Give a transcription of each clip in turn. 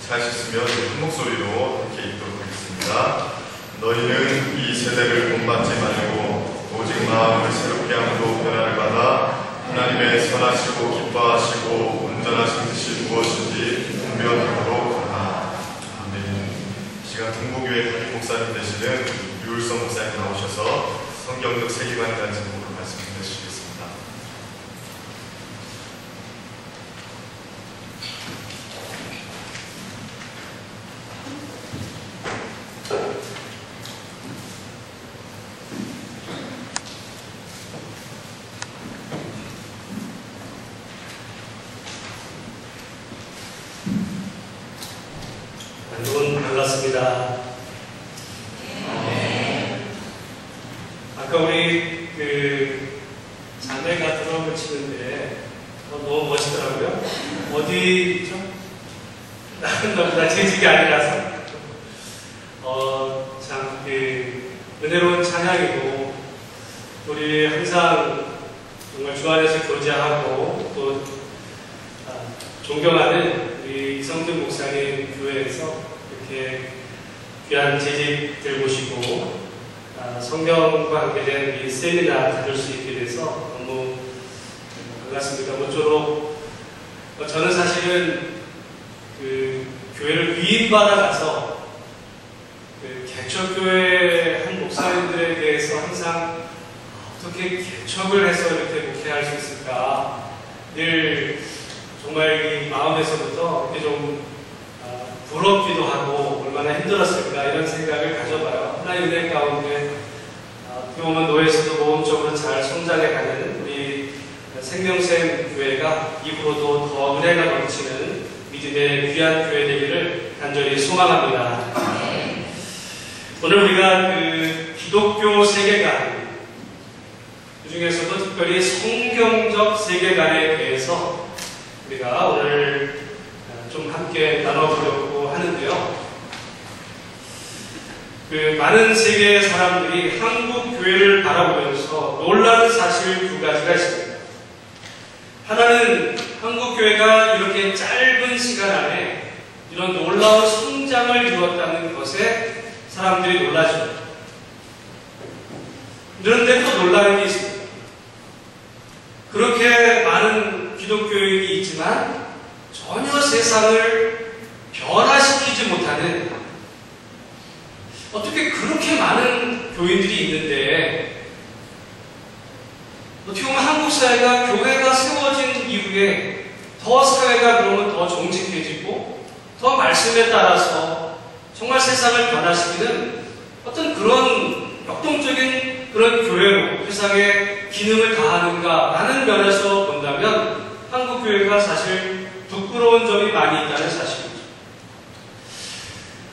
잘 씻으면 한 목소리로 함께 읽도록 하겠습니다. 너희는 이 세대를 본받지 말고 오직 마음을 새롭게 함으로 변화를 받아 하나님의 선하시고 기뻐하시고 온전하신 뜻이 무엇인지 분별하도록 하라. 아멘. 이 시간 동부교회 담임 목사님 되시는 유울성 목사님 나오셔서 성경적 세계관에 대한 제목으로 말씀 전해주시겠습니다. 여러분 반갑습니다. 아까 우리 자매가 드럼을 치는데 너무 멋있더라고요. 어디죠? 나 재직이 아니라서 참 은혜로운 찬양이고 우리 항상 정말 주 안에서 교제하고 또 존경하는 우리 이성준 목사님 교회에서 이렇게 귀한 재직들 모시고 성경과 함께 된 이 세미나 가질 수 있게 돼서 너무 반갑습니다. 모쪼록 저는 사실은 교회를 위임받아 가서 개척교회 한 목사님들에 대해서 항상 어떻게 개척을 해서 이렇게 목회할 수 있을까 늘 정말 이 마음에서부터 이렇게 좀 부럽기도 하고 얼마나 힘들었을까 이런 생각을 가져봐요. 하나님의 은혜 가운데 어떻게 보면 노예에서도 모험적으로 잘 성장해가는 우리 생명샘 교회가 이후로도 더 은혜가 넘치는 믿음의 귀한 교회 되기를 간절히 소망합니다. 오늘 우리가 기독교 세계관 그 중에서도 특별히 성경적 세계관에 대해서 우리가 오늘 좀 함께 나눠보려고 하는데요. 많은 세계의 사람들이 한국 교회를 바라보면서 놀라는 사실 두 가지가 있습니다. 하나는 한국 교회가 이렇게 짧은 시간 안에 이런 놀라운 성장을 이루었다는 것에 사람들이 놀라죠. 그런데 또 놀라는 게 있습니다. 그렇게 많은 기독교인이 있지만 전혀 세상을 변화시키지 못하는 어떻게 그렇게 많은 교인들이 있는데 어떻게 보면 한국 사회가 교회가 세워진 이후에 더 사회가 그러면 더 정직해지고 더 말씀에 따라서 정말 세상을 변화시키는 어떤 그런 역동적인 그런 교회로 세상에 기능을 다하는가라는 면에서 본다면 한국 교회가 사실 부끄러운 점이 많이 있다는 사실이죠.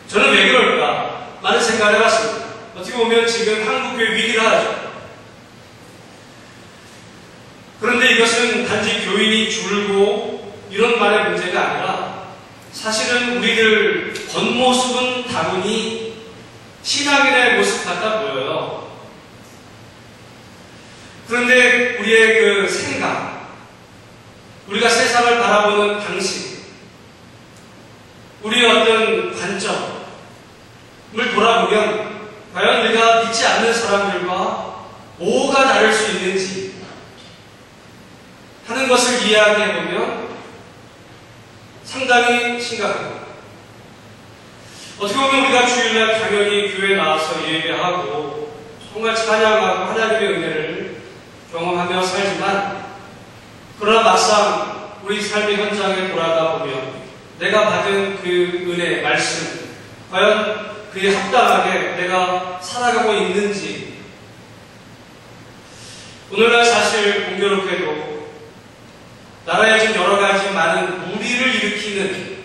저는 왜 그럴까? 많은 생각을 해봤습니다. 어떻게 보면 지금 한국교회 위기라 하죠. 그런데 이것은 단지 교인이 줄고 이런 말의 문제가 아니라 사실은 우리들 겉모습은 다분히 신앙인의 모습 같아 보여요. 그런데 우리의 생각, 우리가 세상을 바라보는 방식, 우리의 어떤 관점을 돌아보면 과연 우리가 믿지 않는 사람들과 뭐가 다를 수 있는지 하는 것을 이야기해보면 상당히 심각합니다. 어떻게 보면 우리가 주일날 당연히 교회에 나와서 예배하고 정말 찬양하고 하나님의 은혜를 경험하며 살지만 그러나 막상 우리 삶의 현장에 돌아가 보면 내가 받은 그 은혜, 말씀 과연 그에 합당하게 내가 살아가고 있는지 오늘날 사실 공교롭게도 나라에 지금 여러 가지 많은 무리를 일으키는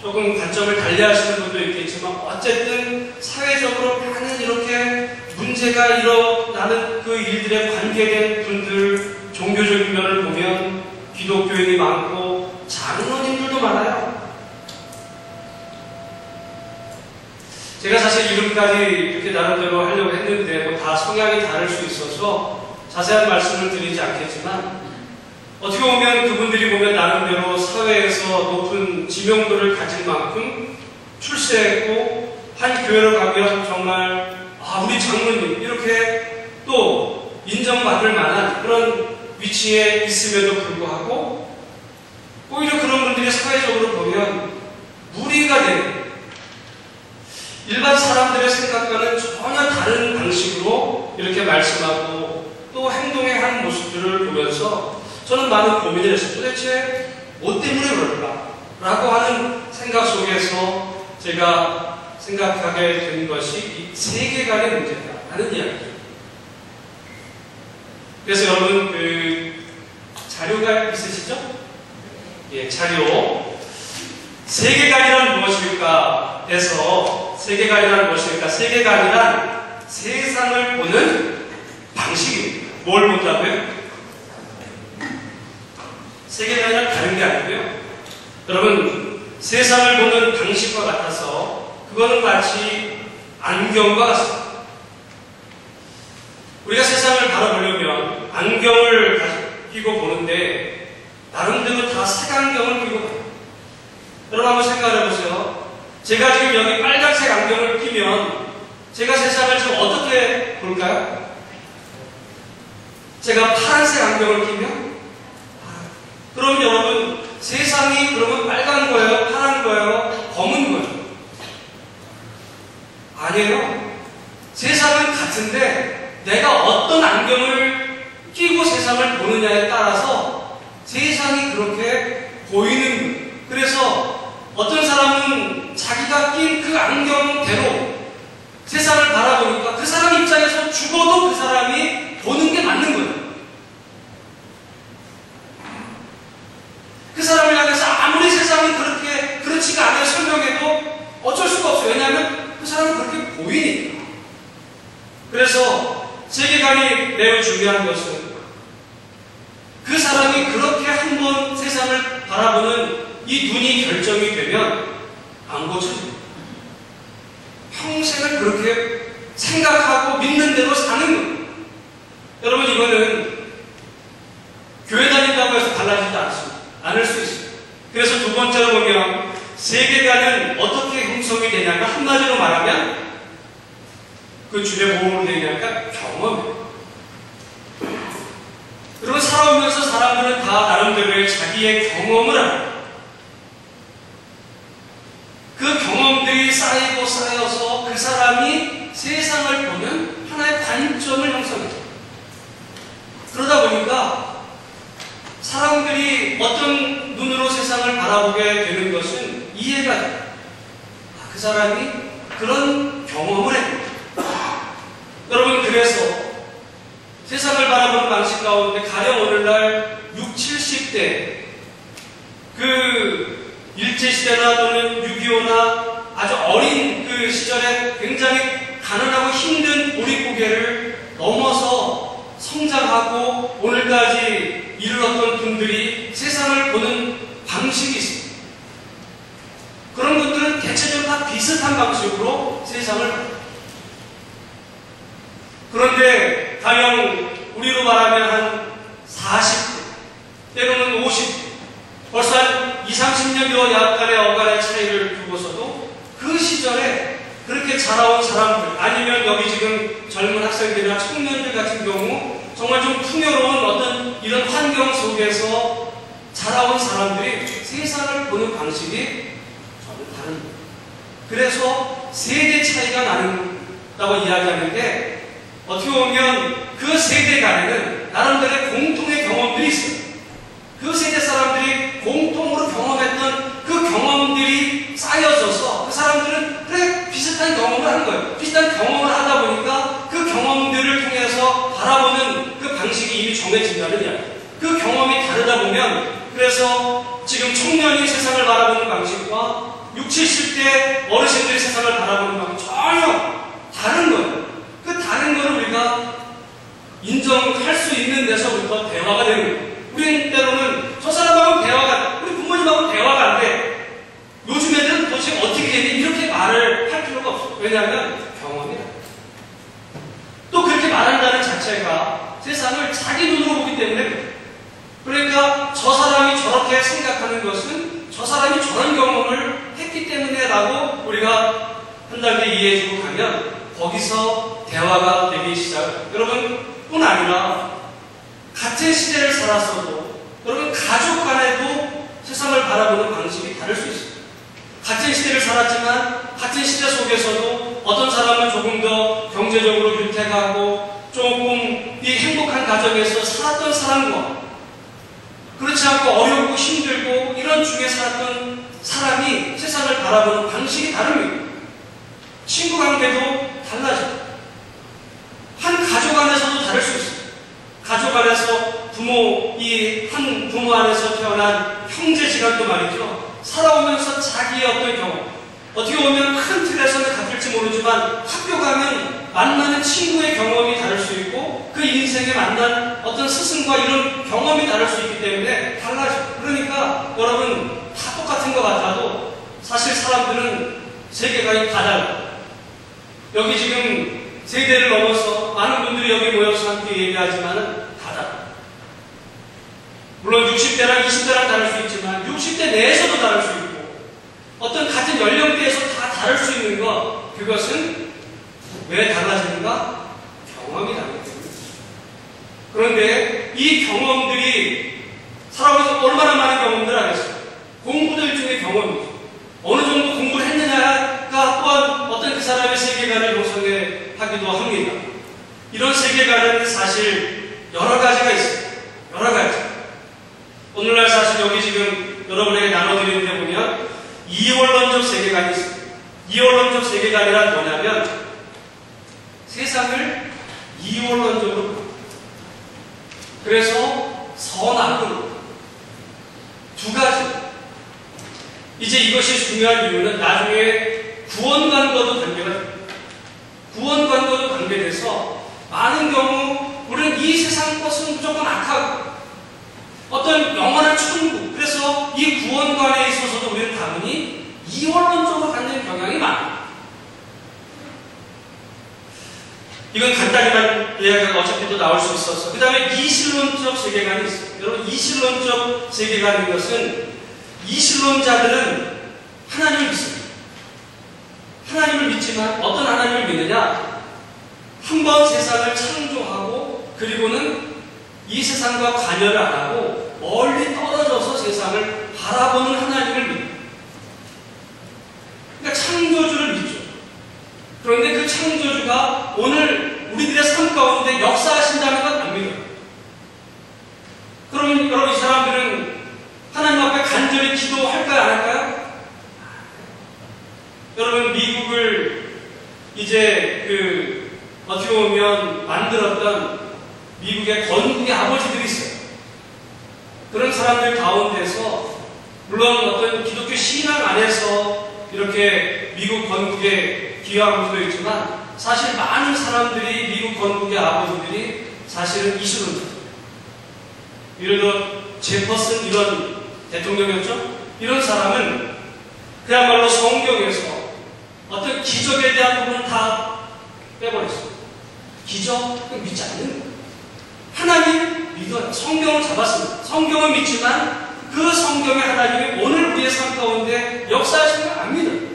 조금 관점을 달리하시는 분도 있겠지만 어쨌든 사회적으로 많은 이렇게 문제가 일어나는 그 일들에 관계된 분들 종교적인 면을 보면 기독교인이 많고 장로님들도 많아요. 제가 사실 이름까지 이렇게 나름대로 하려고 했는데 다 성향이 다를 수 있어서 자세한 말씀을 드리지 않겠지만 어떻게 보면 그분들이 보면 나름대로 사회에서 높은 지명도를 가질 만큼 출세했고 한 교회를 가면 정말 우리 장로님 이렇게 또 인정받을 만한 그런 위치에 있음에도 불구하고 오히려 그런 분들이 사회적으로 보면 무리가 되는 일반 사람들의 생각과는 전혀 다른 방식으로 이렇게 말씀하고 또 행동해 하는 모습들을 보면서 저는 많은 고민을 했어요. 도대체 뭐 때문에 그럴까? 라고 하는 생각 속에서 제가 생각하게 된 것이 이 세계관의 문제다라는 이야기죠. 그래서 여러분 자료가 있으시죠? 예, 자료. 세계관이란 무엇일까 해서 세계관이란 무엇일까? 세계관이란 세상을 보는 방식입니다. 뭘 본다고요? 세계관이란 다른 게 아니고요. 여러분 세상을 보는 방식과 같아서 그거는 마치 안경과 같습니다. 우리가 세상을 바라보려면 안경을 끼고 보는데 나름대로 다 색안경을 끼고 봐요. 여러분 한번 생각해 보세요. 제가 지금 여기 빨간색 안경을 끼면 제가 세상을 지금 어떻게 볼까요? 제가 파란색 안경을 끼면? 그럼 여러분 세상이 그러면 빨간 거예요? 파란 거예요? 검은 거예요? 아니에요. 세상은 같은데 내가 어떤 안경을 끼고 세상을 보느냐에 따라서 세상이 그렇게 보이는 거예요. 그래서 어떤 사람은 자기가 낀 그 안경대로 세상을 바라보니까 그 사람 입장에서 죽어도 그 사람이 보는 게 맞는 거예요. 그 사람을 향해서 아무리 세상은 그렇지가 않아요 설명해도 어쩔 수가 없어요. 왜냐하면 그 사람은 그렇게 보이니까. 그래서 세계관이 매우 중요한 것은 그 사람이 그렇게 한번 세상을 바라보는 이 눈이 결정이 되면 안 고쳐집니다. 평생을 그렇게 생각하고 믿는 대로 사는 거예요. 여러분 이거는 교회 다닌다고 해서 달라지지 않을 수 있어요. 그래서 두 번째로 보면 세계관은 어떻게 형성이 되냐면 한마디로 말하면 그 줄에 뭐로 되냐니까 경험이에요. 여러분 살아오면서 사람들은 다 나름대로의 자기의 경험을 합니다. 그 경험들이 쌓이고 쌓여서 그 사람이 세상을 보는 하나의 관점을 형성해요. 그러다 보니까 사람들이 어떤 눈으로 세상을 바라보게 되는 것은 이해가 돼요. 그 사람이 그런 경험을 해요. 여러분 그래서 세상을 바라보는 방식 가운데 가령 오늘날 60, 70대 그 일제시대나 또는 6.25나 아주 어린 그 시절에 굉장히 가난하고 힘든 보릿고개를 넘어서 성장하고 오늘까지 이르렀던 분들이 세상을 보는 방식이 있습니다. 그런 분들은 대체적으로 다 비슷한 방식으로 세상을 봐요. 그런데 가령 우리로 말하면 한 40대 때로는 50대 벌써 한 20, 30년 약간의 어간의 차이를 두고서도 그 시절에 그렇게 자라온 사람들 아니면 여기 지금 젊은 학생들이나 청년들 같은 경우 정말 좀 풍요로운 어떤 이런 환경 속에서 자라온 사람들이 세상을 보는 방식이 전혀 다른 거예요. 그래서 세대 차이가 난다고 이야기하는데 어떻게 보면 그 세대 간에는 나름대로의 공통의 경험들이 있어요. 그 세대 사람들이 공통으로 경험했던 그 경험들이 쌓여져서 그 사람들은 그래 비슷한 경험을 하는 거예요. 비슷한 경험을 하다 보니까 그 경험들을 통해서 바라보는 그 방식이 이미 정해진다는 이야기예요. 그 경험이 다르다 보면 그래서 지금 청년이 세상을 바라보는 방식과 60, 70대 어르신들이 세상을 바라보는 방식 전혀 다른 거예요. 그 다른 거를 우리가 인정할 수 있는 데서부터 대화가 되는 거예요. 우리는 때로는 저 사람하고 대화가, 우리 부모님하고 대화가 안 돼. 요즘 애들은 도대체 어떻게 되니? 이렇게 말을 할 필요가 없어요. 왜냐하면 경험이다. 또 그렇게 말한다는 자체가 세상을 자기 눈으로 보기 때문에 그러니까 것은 저 사람이 저런 경험을 했기 때문에라고 우리가 한 단계 이해해주고 가면 거기서 대화가 되기 시작합니다. 여러분, 뿐 아니라 같은 시대를 살았어도 여러분 가족 간에도 세상을 바라보는 방식이 다를 수 있습니다. 같은 시대를 살았지만 같은 시대 속에서도 어떤 사람은 조금 더 경제적으로 윤택하고 조금 이 행복한 가정에서 살았던 사람과 그렇지 않고 어렵고 힘들고 이런 중에 살았던 사람이 세상을 바라보는 방식이 다릅니다. 친구 관계도 달라져요. 한 가족 안에서도 다를 수 있어요. 가족 안에서 이 한 부모 안에서 태어난 형제지간도 말이죠. 살아오면서 자기의 어떤 경험, 어떻게 보면 큰 틀에서는 같을지 모르지만 학교 가면 만나는 친구의 경험이 다를 수 있고 그 인생에 만난 어떤 스승과 이런 경험이 다를 수 있기 때문에 달라져요. 그러니까 여러분 다 똑같은 것 같아도 사실 사람들은 세계관이 다 달라요. 여기 지금 세대를 넘어서 많은 분들이 여기 모여서 함께 얘기하지만은 다 달라요. 물론 60대랑 20대랑 다를 수 있지만 60대 내에서도 다를 수 있고 어떤 같은 연령대에서 다 다를 수 있는 것, 그것은 왜 달라지는가? 경험이 다르기 때문입니다. 그런데 이 경험들이 살아오면서 얼마나 많은 경험들을 하겠어요? 공부들 중에 경험이죠. 어느 정도 공부를 했느냐가 또한 어떤 그 사람의 세계관을 형성하기도 합니다. 이런 세계관은 사실 여러 가지가 있어요. 여러 가지. 오늘날 사실 여기 지금 여러분에게 나눠드리는데 보면 이원론적 세계관이 있습니다. 이원론적 세계관이란 뭐냐면 세상을 이원론적으로 봅니다. 그래서 선악으로 두 가지. 이제 이것이 중요한 이유는 나중에 구원관과도 관계가 됩니다. 구원관과도 관계돼서 많은 경우 우리는 이 세상 것은 무조건 악하고 어떤 영원한 천국, 그래서 이 구원관에 있어서도 우리는 다분히 이원론적으로 갖는 경향이 많아요. 이건 간단히만 이야기가 어차피 또 나올 수 있어서. 그 다음에 이실론적 세계관이 있어요. 여러분, 이실론적 세계관인 것은 이실론자들은 하나님을 믿습니다. 하나님을 믿지만 어떤 하나님을 믿느냐? 한번 세상을 창조하고 그리고는 이 세상과 관여를 안 하고 멀리 떨어져서 세상을 바라보는 하나님을 믿습니다. 그러니까 창조주를 믿죠. 그런데 그 창조주가 오늘 우리들의 삶 가운데 역사하신다는 건 안 믿어요. 그러면 여러분, 이 사람들은 하나님 앞에 간절히 기도할까요? 안 할까요? 여러분, 미국을 이제 어떻게 보면 만들었던 미국의 건국의 아버지들이 있어요. 그런 사람들 가운데서 물론 어떤 기독교 신앙 안에서 이렇게 미국 건국에 기여한 분도 있지만 사실 많은 사람들이 미국 건국의 아버지들이 사실은 이슬론자들. 예를 들어 제퍼슨 이런 대통령이었죠? 이런 사람은 그야말로 성경에서 어떤 기적에 대한 부분은 다 빼버렸어요. 기적 믿지 않는 거예요. 하나님 믿어요. 성경을 잡았습니다. 성경을 믿지만 그 성경의 하나님이 오늘 우리의 삶 가운데 역사하시는 걸 안 믿어요.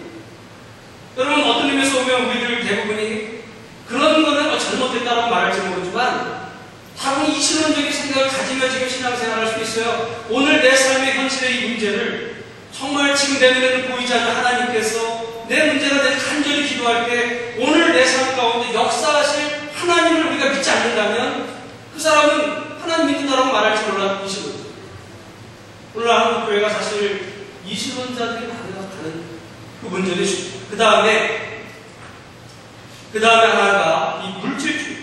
여러분, 어떤 의미에서 보면 우리들 대부분이 그런 거는 잘못됐다고 말할지 모르지만 다분히 이실론적인 생각을 가지며 지금 신앙생활을 할 수 있어요. 오늘 내 삶의 현실의 이 문제를 정말 지금 내 눈에는 보이지 않는 하나님께서 내 문제가 내 간절히 기도할 때 오늘 내 삶 가운데 역사하실 하나님을 우리가 믿지 않는다면 그 사람은 하나님 믿는다라고 말할지 몰라 이실론자. 오늘 한국 교회가 사실 이실론자들이 가는 그 문제도 있습니다. 그 다음에 하나가 이 물질주의.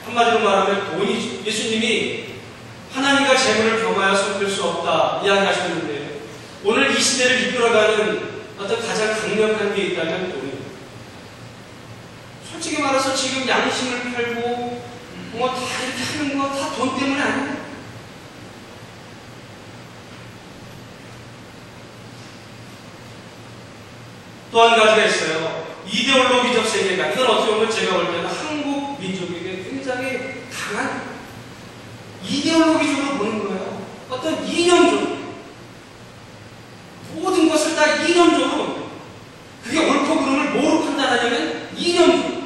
한마디로 말하면 돈이죠. 예수님이 하나님과 재물을 겸하여 손댈 수 없다 이야기하셨는데 오늘 이 시대를 이끌어가는 어떤 가장 강력한 게 있다면 돈입니다. 솔직히 말해서 지금 양심을 팔고 뭐 다 이렇게 하는 거 다 돈 때문에 아니에요. 또 한 가지가 있어요. 이데올로기적 세계관. 이건 어떻게 보면 제가 볼 때는 한국 민족에게 굉장히 강한 이데올로기적으로 보는 거예요. 어떤 어떤 이념적으로 모든 것을 다 이념적으로 그게 옳고 그름을 뭐로 판단하냐면 이념적으로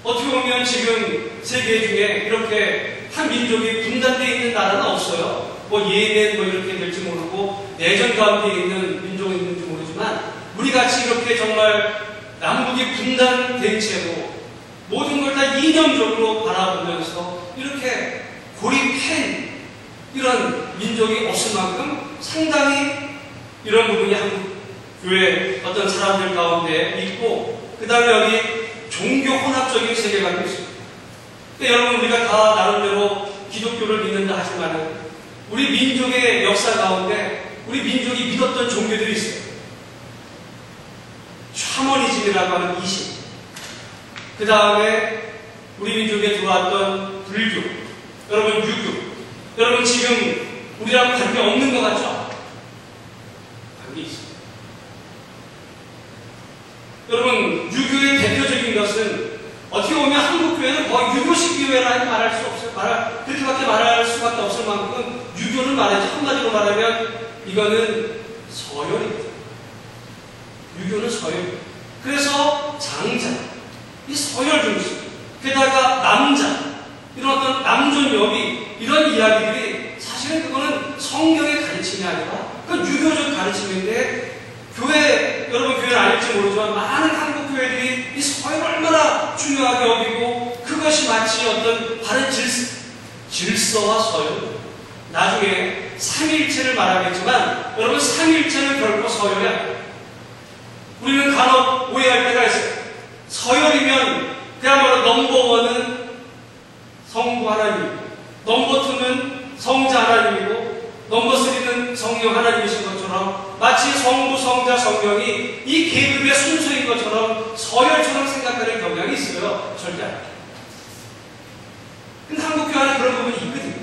어떻게 보면 지금 세계 중에 이렇게 한 민족이 분단되어 있는 나라는 없어요. 뭐 예멘 뭐 이렇게 될지 모르고 내전 가운데 있는 민족이 있는지 모르지만 우리 같이 이렇게 정말 남북이 분단된 채로 모든 걸 다 이념적으로 바라보면서 이렇게 고립한 이런 민족이 없을 만큼 상당히 이런 부분이 한국 교회 어떤 사람들 가운데 있고 그 다음에 여기 종교 혼합적인 세계관도 있습니다. 그러니까 여러분 우리가 다 나름대로 기독교를 믿는다 하지만 우리 민족의 역사 가운데 우리 민족이 믿었던 종교들이 있어요. 샤머니즘이라고 하는 이신, 그 다음에 우리 민족에 들어왔던 불교, 여러분 유교, 여러분 지금 우리랑 관계 없는 것 같죠? 관계 있습니다. 여러분 유교의 대표적인 것은 어떻게 보면 한국교회는 거의 유교식 교회라고 말할 수 없어요. 그렇게밖에 말할 수밖에 없을 만큼 유교를 말하지 한마디로 말하면 이거는 서열입니다. 유교는 서열. 그래서 장자, 이 서열 중심, 게다가 남자, 이런 어떤 남존 여비 이런 이야기들이 사실은 그거는 성경의 가르침이 아니라 그건 유교적 가르침인데 교회, 여러분 교회는 아닐지 모르지만 많은 한국 교회들이 이 서열을 얼마나 중요하게 여기고 그것이 마치 어떤 바른 질서와 서열, 나중에 삼일체를 말하겠지만 여러분 삼일체는 결코 서열이 아니에요. 우리는 간혹 오해할 때가 있어요. 서열이면 그야말로 넘버원은 성부 하나님, 넘버2는 성자 하나님이고 넘버3는 성령 하나님이신 것처럼 마치 성부, 성자, 성령이 이 계급의 순서인 것처럼 서열처럼 생각하는 경향이 있어요. 절대 아니에요. 근데 한국교회 안에 그런 부분이 있거든요.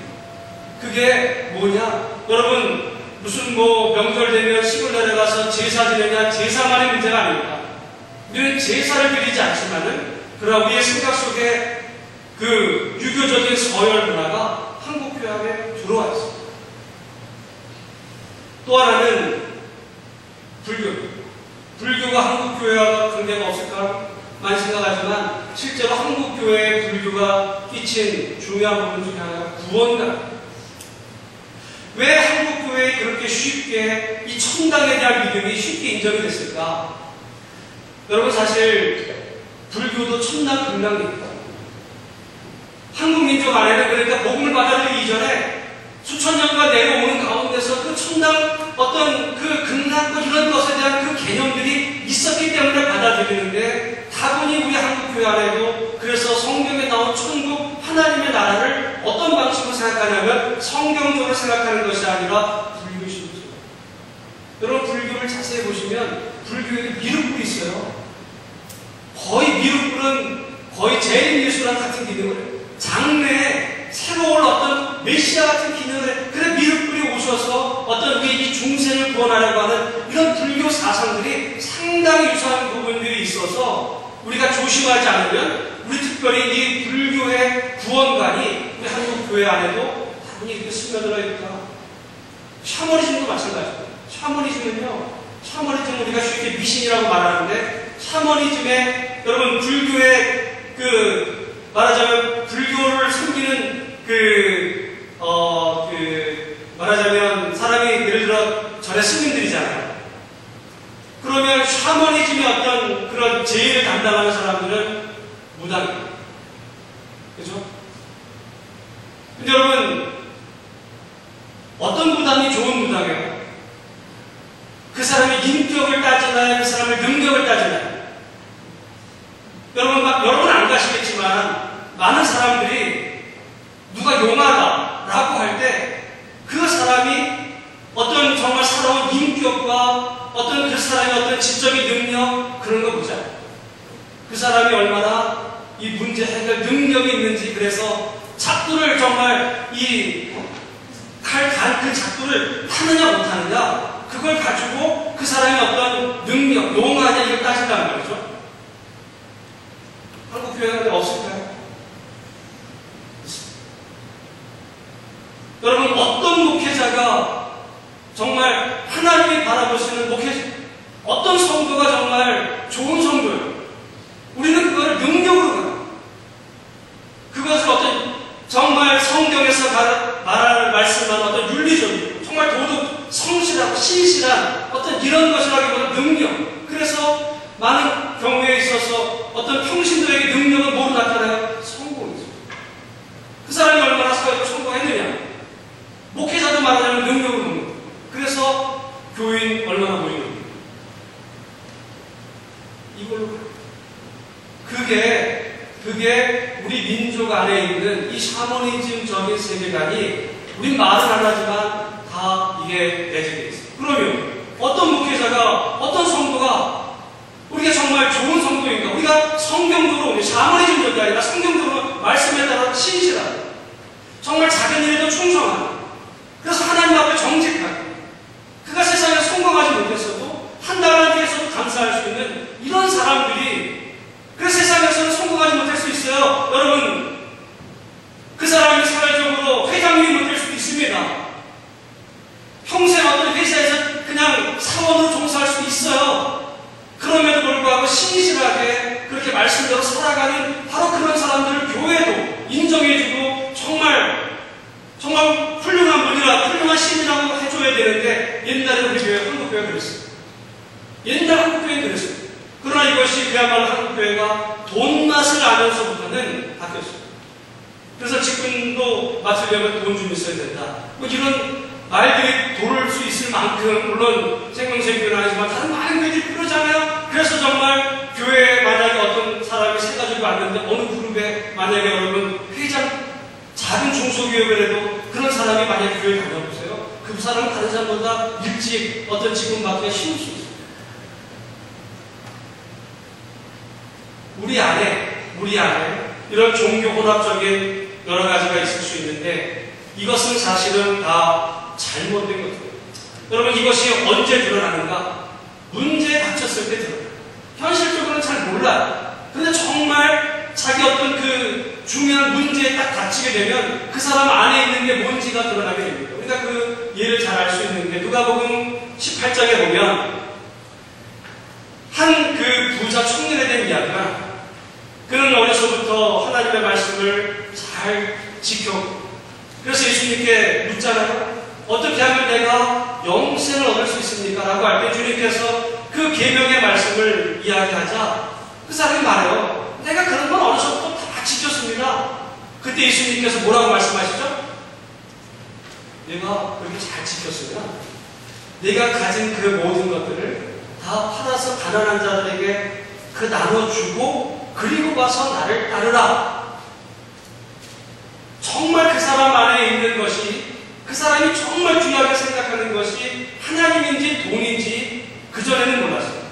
그게 뭐냐? 여러분 무슨 뭐 명절 되면 시골 내려가서 제사 지내냐, 제사만의 문제가 아닙니다. 우리는 제사를 드리지 않지만은 그러나 우리의 생각 속에 그 유교적인 서열 문화가 한국 교회 안에 들어와 있습니다. 또 하나는 불교. 불교가 한국 교회와 관계가 없을까 많이 생각하지만 실제로 한국 교회의 불교가 끼친 중요한 부분 중에 하나가 구원관. 왜 한국 교회에 그렇게 쉽게 이 천당에 대한 믿음이 쉽게 인정이 됐을까? 여러분 사실 불교도 천당 극락입니다. 한국 민족 안에는 그러니까 복음을 받아들이기 이전에 수천 년간 내려오는 가운데서 그 천당 어떤 그 극락과 이런 것에 대한 그 개념들이 있었기 때문에 받아들이는데 다분히 우리 한국 교회 안에도 그래서 성경에 나온 천국 하나님의 나라를 어떤 방식으로 생각하냐면 성경적으로 생각하는 것이 아니라 불교식이죠. 여러분 불교를 자세히 보시면 불교에는 미륵불이 있어요. 거의 미륵불은 거의 재림예수랑 같은 기능을 해요. 장래에 새로 올 어떤 메시아 같은 기능을 해요. 그래 미륵불이 오셔서 어떤 우리 이 중생을 구원하려고 하는 이런 불교 사상들이 상당히 유사한 부분들이 있어서 우리가 조심하지 않으면 우리 특별히 이 불교의 구원관이 우리 한국 교회 안에도 다분히 이렇게 스며들어 있다. 샤머니즘도 마찬가지입니다. 샤머니즘 우리가 쉽게 미신이라고 말하는데 샤머니즘에 여러분 불교의 말하자면 불교를 섬기는 말하자면 사람이 예를 들어 절의 스님들이잖아요. 그러면 샤머니즘의 어떤 그런 제의를 담당하는 사람들은 무당이에요. 그죠? 근데 여러분 어떤 무당이 좋은 무당이에요? 그 사람의 인격을 따지나요? 그 사람의 능력을 따지나요? 여러분 안 가시겠지만 많은 사람들이 누가 용하다라고 할 때 그 사람이 어떤 정말 살아온 인격과 어떤 그 사람의 어떤 지적인 능력 그런 거 보자. 그 사람이 얼마나 이 문제 해결 능력이 있는지 그래서 작두를 정말 이 그 작두를 하느냐 못하느냐 그걸 가지고 그 사람의 어떤 능력 용하냐 이걸 따진다는 말이죠. 한국 교회가 없을까요? 여러분 어떤 목회자가 목회자가 정말 하나님이 바라보시는 목회자, 어떤 성도가 정말 좋은 성도예요. 우리는 그거를 능력으로 가요. 그것을 어떤 정말 성경에서 말씀하는 어떤 윤리적이고 정말 도덕, 성실하고 신실한 어떤 이런 것이라기보다 능력. 그래서 많은 경우에 있어서 어떤 평신도에게 능력은 뭐로 나타나요? 성공이죠. 그 사람이 얼마나 성공했느냐. 목회자도 말하자면 능력으로 보는 거예요. 그래서 교인 얼마나 보이는 거예요. 이걸로 가요. 그게 우리 민족 안에 있는 이 샤머니즘적인 세계관이 우린 말은 안 하지만 다 이게 내재되어 있어요. 그러면 어떤 목회자가, 어떤 성도가 우리가 정말 좋은 성도인가? 우리가 성경적으로, 샤머니즘적이 아니라 성경적으로 말씀에 따라 신실한, 정말 작은 일에도 충성한, 그래서 하나님 앞에 정직한, 그가 세상에 성공하지 못했어도 하나님께서도 감사할 수 있는 이런 사람들이, 그래서 세상에서는 성공하지 못할 수 있어요. 여러분, 그 사람이 사회적으로 회장님이 못될 수도 있습니다. 평생 어떤 회사에서 그냥 사원으로 종사할 수도 있어요. 그럼에도 불구하고 신실하게 그렇게 말씀대로 살아가는 바로 그런 사람들을 교회도 인정해주고 정말 훌륭한 분이라, 훌륭한 신이라고 해줘야 되는데, 옛날에 우리 교회, 한국교회가 그랬어요. 옛날 한국교회는 그랬어요. 그러나 이것이 그야말로 한국교회가 돈맛을 아면서부터는 바뀌었어요. 그래서 직분도 맡으려면 돈 좀 있어야 된다. 뭐 이런 말들이 돌을 수 있을 만큼, 물론 생명생교는 아니지만 다른 많은 교회들이 그러잖아요. 그래서 정말 교회에 만약에 어떤 사람이 세 가지고 왔는데 어느 그룹에 만약에 여러분 회장, 작은 중소기업이라도 그런 사람이 만약에 교회 다녀보세요. 그 사람은 다른 사람보다 일찍 어떤 직분 맡기가 쉬울 수 있어요. 우리 안에 이런 종교 혼합적인 여러 가지가 있을 수 있는데, 이것은 사실은 다 잘못된 것이에요. 여러분, 이것이 언제 드러나는가? 문제에 닥쳤을 때 드러나요. 현실적으로는 잘 몰라요. 근데 정말 자기 어떤 그 중요한 문제에 딱 닥치게 되면 그 사람 안에 있는 게 뭔지가 드러나게 됩니다. 우리가 그 예를 잘 알 수 있는 게, 누가복음 18장에 보면 한 그 부자 청년에 대한 이야기가, 그는 어려서부터 하나님의 말씀을 잘 지켰고, 그래서 예수님께 묻잖아요. 어떻게 하면 내가 영생을 얻을 수 있습니까? 라고 할 때 주님께서 그 계명의 말씀을 이야기하자 그 사람이 말해요. 내가 그런 건 어려서부터 다 지켰습니다. 그때 예수님께서 뭐라고 말씀하시죠? 내가 그렇게 잘 지켰으면 내가 가진 그 모든 것들을 다 팔아서 가난한 자들에게 그 나눠주고 그리고 와서 나를 따르라. 정말 그 사람 안에 있는 것이, 그 사람이 정말 중요하게 생각하는 것이 하나님인지 돈인지 그전에는 몰랐어요.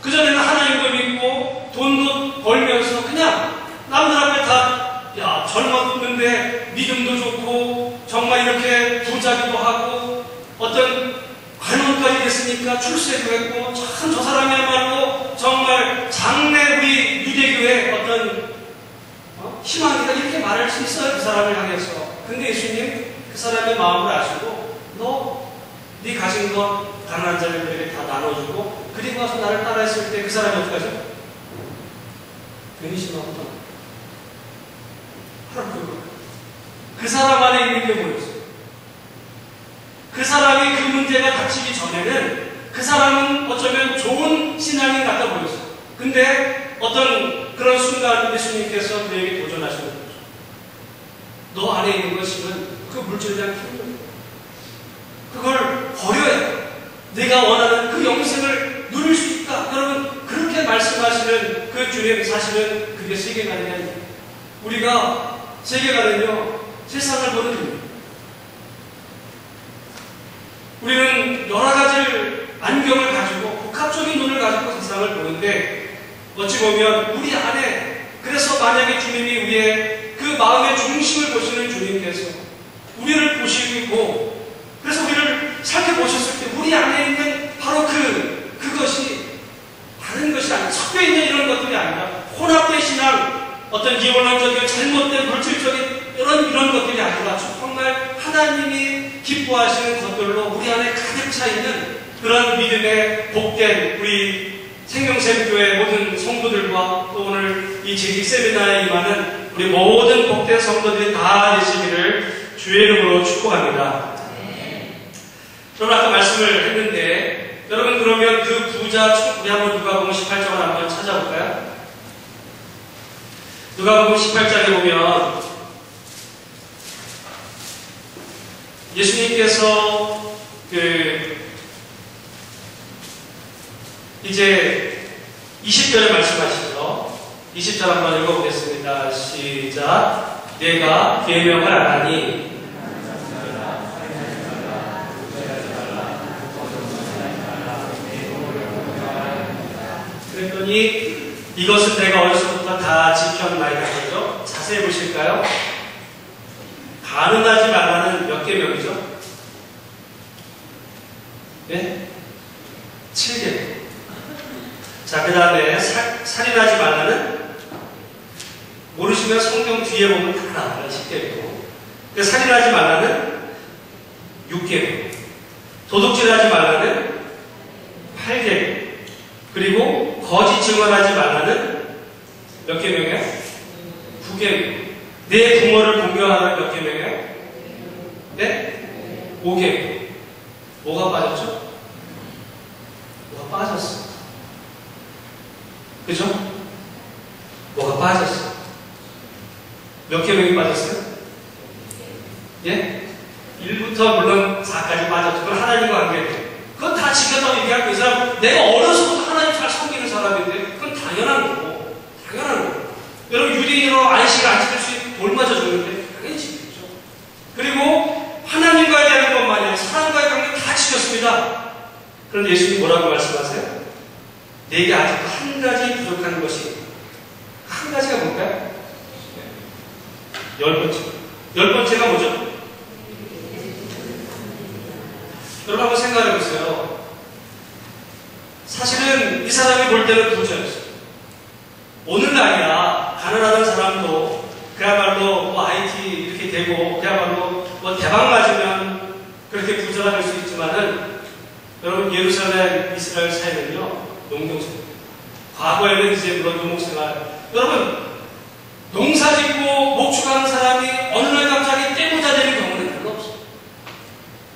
그전에는 하나님도 믿고 돈도 벌면서 그냥 남들 앞에 다 젊었는데 믿음도 좋고 정말 이렇게 부자기도 하고 어떤 관원까지 됐으니까 출세도 했고 참 저 사람이야말로 정말 장래 우리 유대교의 어떤 희망이다, 이렇게 말할 수 있어요. 그 사람을 향해서. 근데 예수님 그 사람의 마음을 아시고 네 가진 것 가난한 자들에게 다 나눠주고 그리고 와서 나를 따라했을 때 그 사람이 어떻게 하죠? 괜히 심하구나. 그 사람 안에 있는 게 뭐였어요? 그 사람이 그 문제가 닥치기 전에는 그 사람은 어쩌면 좋은 신앙인 같아 보였어요. 근데 어떤 그런 순간 예수님께서 그에게 도전하시는 거죠. 너 안에 있는 것이면 그 물질이랑 힘들어요. 그걸 버려야 돼. 내가 원하는 그 영생을 누릴 수 있다. 여러분, 그렇게 말씀하시는 그 주님, 사실은 그게 세계관이 아니에요. 우리가 세계관은요, 세상을 보는 눈이에요. 우리는 여러 가지 안경을 가지고 복합적인 눈을 가지고 세상을 보는데, 어찌 보면 우리 안에, 그래서 만약에 주님이 우리의 그 마음의 중심을 보시는 주님께서 우리를 보시고, 그래서 우리를 살펴보셨을 때 우리 안에 있는 바로 그것이 다른 것이 아니라 섞여 있는 이런 것들이 아니라 혼합된 신앙, 어떤 이원론적인 잘못된 물질적인 이런 것들이 아니라 정말 하나님이 기뻐하시는 것들로 우리 안에 가득 차 있는 그런 믿음의 복된 우리 생명샘교회 모든 성도들과 또 오늘 이 재직 세미나에 임하는 우리 모든 복된 성도들이 다 되시기를 주의 이름으로 축복합니다. 여러분 아까 말씀을 했는데 여러분 그러면 그 부자 우리 한번 누가복음 18장을 한번 찾아볼까요? 누가복음 18장에 보면 예수님께서 이제 20절에 말씀하시죠. 20절 한번 읽어보겠습니다. 시작. 내가 계명을 안 하니 그랬더니 이것은 내가 어려서부터 다 지켰나이다 하죠. 자세히 보실까요? 가늠하지 말라는 몇 계명이죠? 네? 7계명. 자, 그 다음에 살인하지 말라는 모르시면 성경 뒤에 보면 다 나와요. 10계명. 살인하지 말라는 6계명. 도둑질하지 말라는 8계명. 그리고 거짓 증언하지 말라는 몇 계명이에요? 9계명. 내 부모를 공경하는 몇 계명이에요? 네? 5계명. 뭐가 빠졌죠? 뭐가 빠졌어. 그죠? 뭐가 빠졌어. 몇 계명이 빠졌어요? 예? 1부터 물론 4까지 빠졌죠. 그건 하나님과 관계돼요. 그건 다 지켰다고 얘기하고 이 사람 내가 어려서부터 하나님 잘 섬기는 사람인데 그건 당연한 거고 당연한 거고 여러분 유대인으로 안식을 안 지킬 수 있는 돌 맞아 주는데 당연히 지켰죠. 그리고 하나님과의 대한 것만이 아니라 사람과의 관계 다 지켰습니다. 그런데 예수님 뭐라고 말씀하세요? 내게 아직도 한 가지 부족한 것이 있다. 한 가지가 뭘까요? 10번째. 10번째가 뭐죠? 여러분 한번 생각해 보세요. 사실은 이 사람이 볼 때는 부자였어요. 오늘날이야 가난하던 사람도 그야말로 뭐 IT 이렇게 되고 그야말로 뭐 대박 맞으면 그렇게 부자가 될 수 있지만은 여러분 예루살렘 이스라엘 사회는요 농경생. 과거에는 이제 물론 유목생활. 여러분 농사 짓고 목축하는 사람이 어느 날 갑자기 떼부자 되는 경우는 별로 없어요.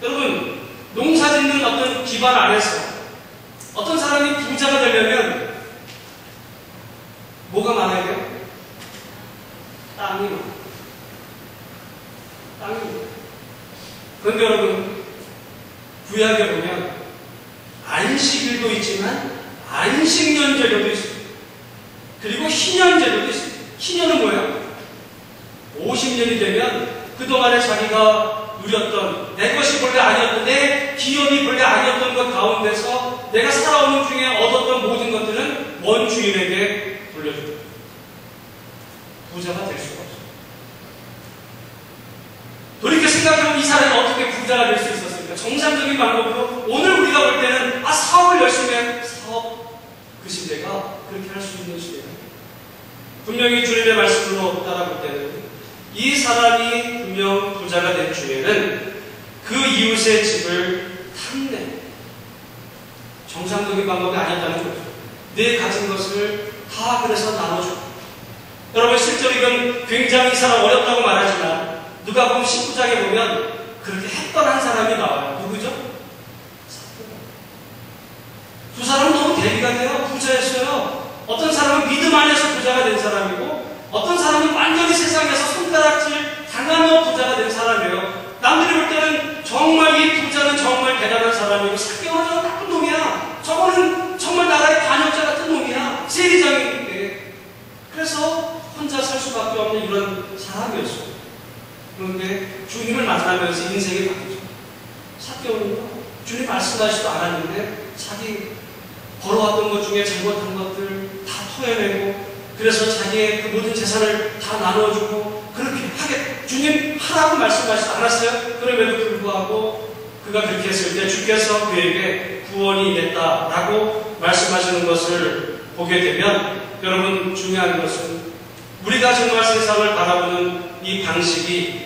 여러분 농사 짓는 어떤 기반 안에서 어떤 사람이 부자가 되려면 뭐가 많아야 돼요? 땅이 많아요. 땅이 많아요. 그런데 여러분 구약에 보면 안식일도 있지만 안식년제도도 있어요. 그리고 희년제도도 있어요. 희년은 뭐예요? 50년이 되면 그동안에 자기가 누렸던 내 것이 본래 아니었던 내 기업이 본래 아니었던 것 가운데서 내가 살아오는 중에 얻었던 모든 것들은 원 주인에게 돌려줍니다. 부자가 될 수가 없어요. 돌이켜 생각해보면 이 사람이 어떻게 부자가 될 수 있었습니까? 정상적인 방법으로 오늘 우리가 볼 때는 사업을 열심히 한 사업 그 시대가 그렇게 할 수 있는 시대가 분명히 주님의 말씀으로 따라볼 때는 이 사람이 분명 부자가 된 주에는 그 이웃의 집을 탐내. 정상적인 방법이 아니었다는 거죠. 내 가진 것을 다 그래서 나눠줘. 여러분 실제로 이건 굉장히 이 사람 어렵다고 말하지만 누가복음 19장에 보면 그렇게 했던 한 사람이 나와요. 누구죠? 두 사람은 너무 대비가 돼요. 부자였어요. 어떤 사람은 믿음 안에서 부자가 된 사람이고 어떤 사람은 완전히 세상에서 손가락질 당하며 부자가 된 사람이에요. 남들이 볼 때는 정말 이 부자는 정말 대단한 사람이고 사개오는 저는 나쁜 놈이야. 저거는 정말 나라의 관역자 같은 놈이야. 세리장인데. 그래서 혼자 살 수밖에 없는 이런 사람이었어요. 그런데 주님을 만나면서 인생이 바뀌죠. 사개오는요. 주님 말씀하시지도 않았는데 자기 벌어왔던 것 중에 잘못한 것들 다 토해내고 그래서 자기의 그 모든 재산을 다 나눠주고 그렇게 하게 주님 하라고 말씀하시지 않았어요? 그럼에도 불구하고 그가 그렇게 했을 때 주께서 그에게 구원이 됐다라고 말씀하시는 것을 보게 되면 여러분 중요한 것은 우리가 정말 세상을 바라보는 이 방식이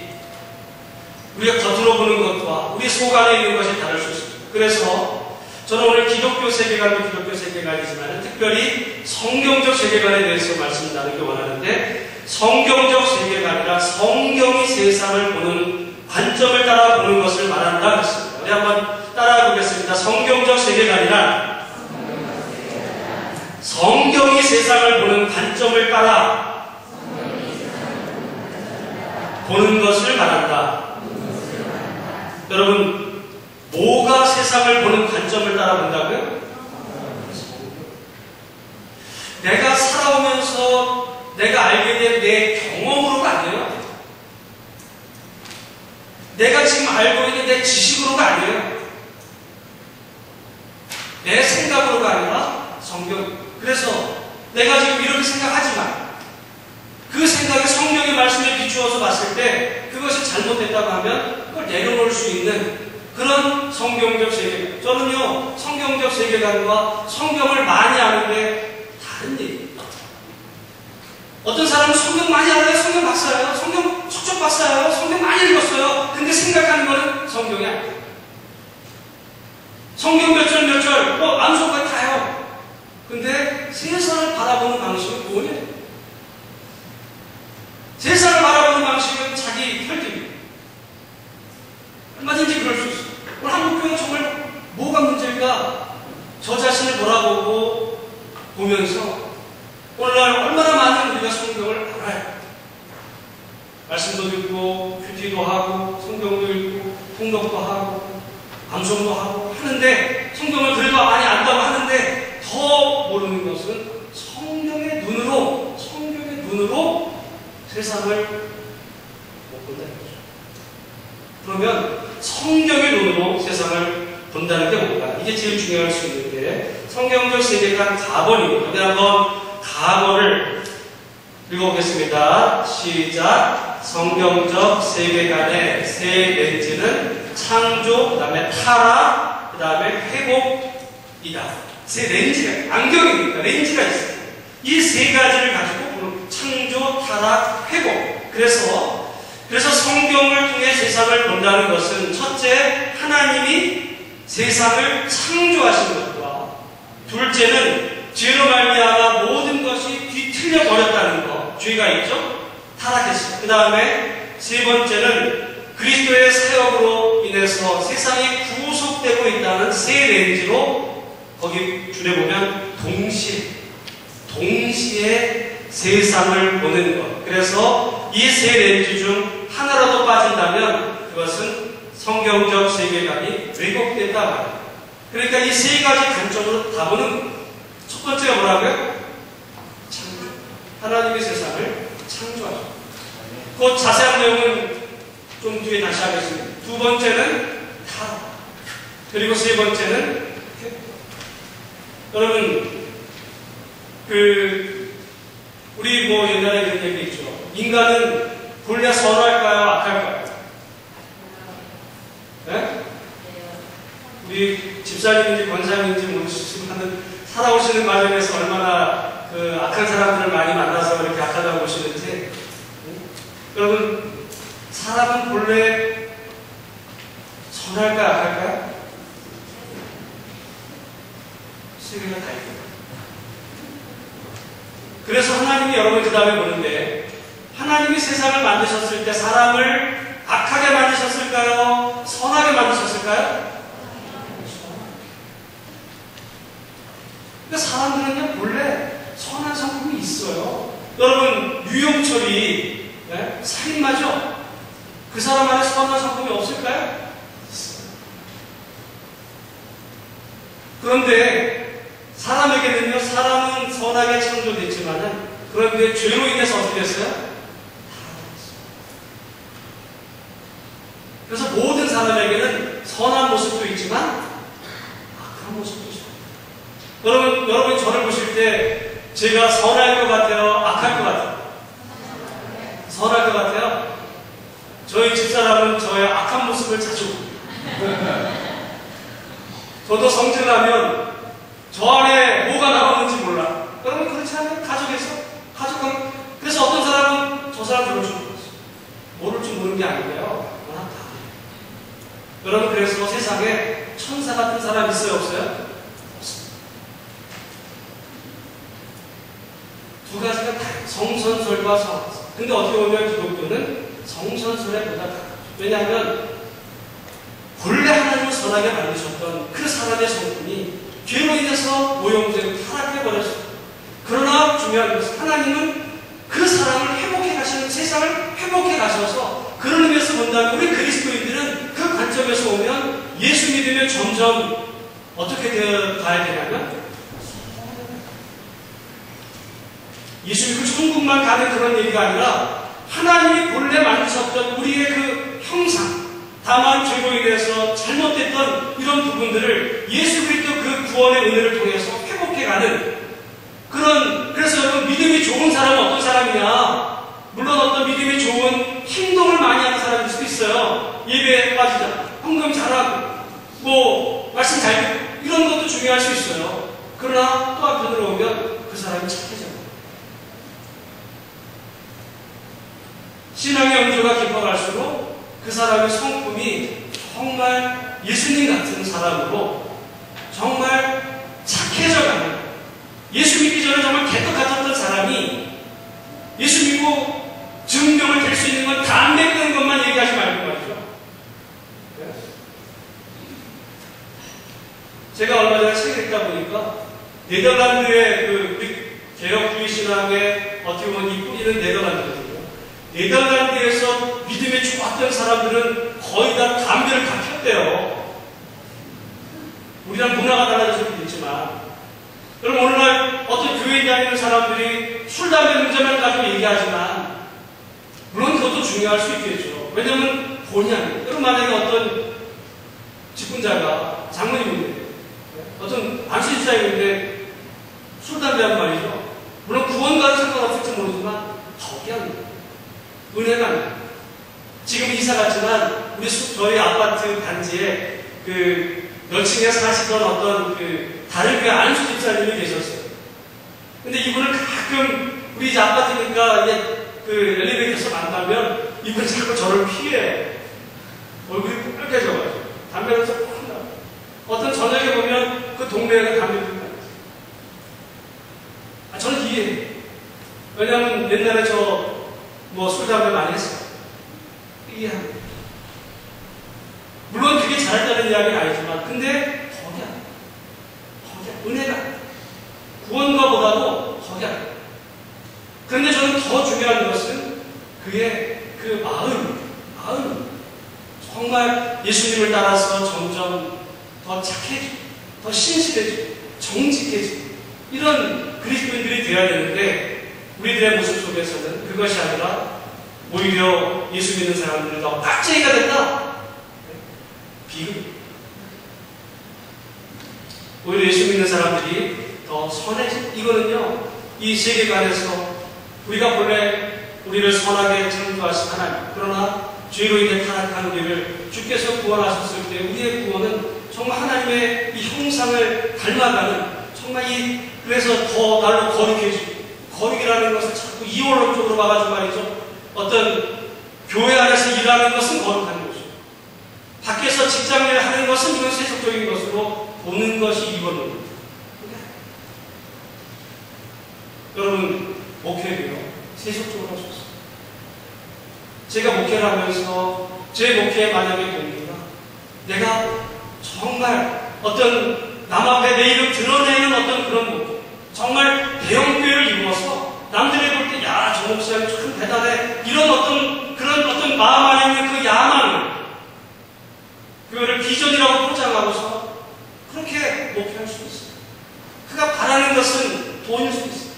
우리가 겉으로 보는 것과 우리 속 안에 있는 것이 다를 수 있습니다. 그래서 저는 오늘 기독교 세계관도 기독교 세계관이지만 특별히 성경적 세계관에 대해서 말씀 나누기 원하는데, 성경적 세계관이라 성경이 세상을 보는 관점을 따라 보는 것을 말한다 했습니다. 우리 한번 따라해 보겠습니다. 성경적 세계관이란 성경이 세상을 보는 관점을 따라 보는 것을 말한다. 여러분, 뭐가 세상을 보는 관점을 따라 본다고요? 내가 살아오면서 내가 알게 된 내 경험으로가 아니에요. 내가 지금 알고 있는 내 지식으로가 아니에요. 내 생각으로가 아니라 성경. 그래서 내가 지금 이렇게 생각하지만 그 생각이 성경의 말씀에 비추어서 봤을 때 그것이 잘못됐다고 하면 그걸 내려놓을 수 있는 그런 성경적 세계관. 저는요, 성경적 세계관과 성경을 많이 아는 게 다른 얘기예요. 어떤 사람은 성경 많이 알아요. 성경 박사예요. 성경 척척 박사예요. 성경 많이 읽었어요. 근데 생각하는 거는 성경이 아니에요. 성경 몇 절 몇 절 암송까지 다 해요. 근데 세상을 바라보는 방식은 뭐예요? 세상을 바라보는 방식은 자기 혈기입니다. 얼마든지 그럴 수 있어요. 오늘 한국교회는 정말 뭐가 문제일까? 저 자신을 돌아보고 보면서 오늘날 얼마나 많은 우리가 성경을 알아요. 말씀도 듣고 큐티도 하고 성경도 읽고 통독도 하고 암송도 하고 하는데, 성경을 그래도 많이 안다고 하는데 더 모르는 것은 성경의 눈으로 세상을 못 본다는 거죠. 그러면 성경의 눈으로 세상을 본다는 게 뭔가? 이게 제일 중요할 수 있는데, 성경적 세계관 4번입니다. 우리 한번 4번을 읽어보겠습니다. 시작. 성경적 세계관의 세 렌즈는 창조, 그 다음에 타락, 그 다음에 회복이다. 세 렌즈가, 안경이니까 렌즈가 있어요. 이 세 가지를 가지고 보는 창조, 타락, 회복. 그래서 성경을 통해 세상을 본다는 것은 첫째, 하나님이 세상을 창조하신 것과, 둘째는 죄로 말미암아 모든 것이 뒤틀려 버렸다는 것, 죄가 있죠? 타락했어요. 그 다음에 세 번째는 그리스도의 사역으로 인해서 세상이 구속되고 있다는 세 렌즈로, 거기 줄에 보면 동시에 세상을 보는 것. 그래서 이 세 렌즈 중 하나라도 빠진다면 그것은 성경적 세계관이 왜곡됐다 말이에요. 그러니까 이 세 가지 관점으로 다 보는 거예요. 첫 번째가 뭐라고요? 창조. 하나님의 세상을 창조하셨다. 그 자세한 내용은 좀 뒤에 다시 하겠습니다. 두 번째는 타락. 그리고 세 번째는 회복. 여러분, 우리 옛날에 이런 얘기 있죠. 인간은 본래 선할까요? 악할까요? 네? 우리 집사님인지 권사님인지 모르시지만 살아오시는 과정에서 얼마나 악한 사람들을 많이 만나서 이렇게 악하다고 보시는지. 여러분, 사람은 본래 선할까요? 악할까요? 세 개가 다 있어요. 그래서 하나님이 여러분 그 다음에 보는데, 하나님이 세상을 만드셨을 때 사람을 악하게 만드셨을까요? 선하게 만드셨을까요? 그러니까 사람들은요, 본래 선한 성품이 있어요. 여러분, 유영철이 살인마죠? 그 사람 안에 선한 성품이 없을까요? 있어요. 그런데 사람에게는요, 사람은 선하게 창조됐지만은, 그런데 죄로 인해서 어떻게 됐어요? 그래서 모든 사람에게는 선한 모습도 있지만 악한 모습도 있어요. 여러분 저를 보실 때 제가 선할 것 같아요? 악할 것 같아요? 선할 것 같아요? 저희 집사람은 저의 악한 모습을 자주 저도 성질나면 저 안에 뭐가 나오는지 몰라. 여러분 그렇지 않아요? 가족은 그래서 어떤 사람은 저 사람 저럴 줄 몰랐어요. 모를 줄 모르는 게 아닌데요. 여러분, 그래서 세상에 천사 같은 사람 있어요, 없어요? 없습니다. 두 가지가 다 성선설과 성악설. 근데 어떻게 보면 기독교는 성선설에 보다 다. 왜냐하면 본래 하나님을 선하게 만드셨던 그 사람의 성품이 죄로 인해서 오염되고 타락해버렸어요. 그러나 중요한 것은 하나님은 그 사람을 회복해 가시는, 세상을 회복해 가셔서 그런 의미에서 본다면 우리 그리스도인들은 그 관점에서 보면 예수 믿으면 점점 어떻게 되어 가야 되냐면 예수 믿고 천국만 가는 그런 얘기가 아니라 하나님이 본래 만드셨던 우리의 그 형상, 다만 죄로 인해서 잘못됐던 이런 부분들을 예수 그리스도 그 구원의 은혜를 통해서 회복해가는 그런, 그래서 여러분, 믿음이 좋은 사람은 어떤 사람이냐? 물론 어떤 믿음이 좋은 행동을 많이 하는 사람일 수도 있어요. 예배에 빠지자, 헌금 잘하고, 뭐 말씀 잘 듣고, 이런 것도 중요할 수 있어요. 그러나 또 한편으로 보면 그 사람이 착해져요. 신앙의 영조가 깊어갈수록 그 사람의 성품이 정말 예수님 같은 사람으로 정말 착해져가는, 예수 믿기 전에 정말 개떡 같았던 사람이 예수 믿고 증명을 될 수 있는 건 담배 끊는 것만 얘기하지 말고 말이죠. 제가 얼마 전에 책을 읽다 보니까 네덜란드의 그 개혁주의 신학의 어떻게 보면 이 뿌리는 네덜란드거든요. 네덜란드에서 믿음이 좋았던 사람들은 거의 다 담배를 다 폈대요. 우리랑 문화가 달라져서 그렇지만, 여러분, 오늘날 어떤 교회에 다니는 사람들이 술, 담배 문제만 가지고 얘기하지만, 물론 그것도 중요할 수 있겠죠. 왜냐하면 본의 아니에요. 여러분, 만약에 어떤 직분자가 장모님인데, 어떤 안신사님인데 술, 담배 한 말이죠. 물론 구원과는 상관없을지 모르지만 덕이 아닙니다. 은혜가 아닙니다. 지금 이사 갔지만 저희 아파트 단지에 그 몇 층에 사시던 어떤 그 다른 교회 안수 집사님이 계셨어요. 근데 이분을 가끔 우리 이제 아파트니까 그 엘리베이터에서 만나면 이분이 자꾸 저를 피해. 얼굴이 빨개져가지고 담배를 쏙 핀다. 어떤 저녁에 보면 그 동네에 담배 핀다. 저는 이해해요. 왜냐하면 옛날에 술, 담배 많이 했어요. 이해합니다. 물론 그게 잘했다는 이야기는 아니지만, 근데 덕이야. 은혜가. 구원과 보다도 덕이야. 그런데 저는 더 중요한 것은 그의 그 마음. 정말 예수님을 따라서 점점 더 착해지고, 더 신실해지고, 정직해지고, 이런 그리스도인들이 되어야 되는데, 우리들의 모습 속에서는 그것이 아니라 오히려 예수 믿는 사람들은 더 깍쟁이가 됐다. 비극. 오히려 예수 믿는 사람들이 더 선해진. 이거는요, 이 세계관에서 우리가 본래 우리를 선하게 창조하신 하나님, 그러나 죄로 인해 타락한 우리를 주께서 구원하셨을 때 우리의 구원은 정말 하나님의 이 형상을 닮아가는, 정말 그래서 더 날로 거룩해지고, 거룩이라는 것을 자꾸 이원론적으로 봐가지고 말이죠. 어떤 교회 안에서 일하는 것은 거룩한 것이고, 밖에서 직장일을 하는 것은 이건 세속적인 것으로 보는 것이 이원론입니다. 여러분, 목회도요, 세속적으로 하셨어요. 제가 목회를 하면서 제 목회에 만약에 동기가 내가 정말 어떤 남 앞에 내 이름 드러내는 어떤 그런 목회, 정말 대형교회를 이루어서 남들이 볼 때, 야, 저 목사님 참 대단해. 이런 그런 마음 안에 있는 그 야망을, 그거를 비전이라고 포장하고서 그렇게 목표할 수 있어요. 그가 바라는 것은 돈일 수 있어요.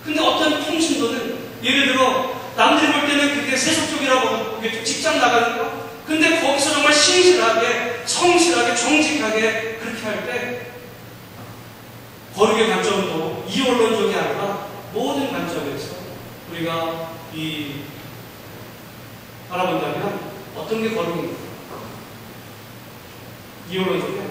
근데 어떤 통신도는, 예를 들어, 남들이 볼 때는 그게 세속적이라고 보겠죠. 직장 나가는 거. 근데 거기서 정말 신실하게, 성실하게, 정직하게 그렇게 할 때, 거룩의 관점도 이원론적이 아니라 모든 관점에서 우리가 바라본다면 어떤 게 거룩입니까? 이원론적이야.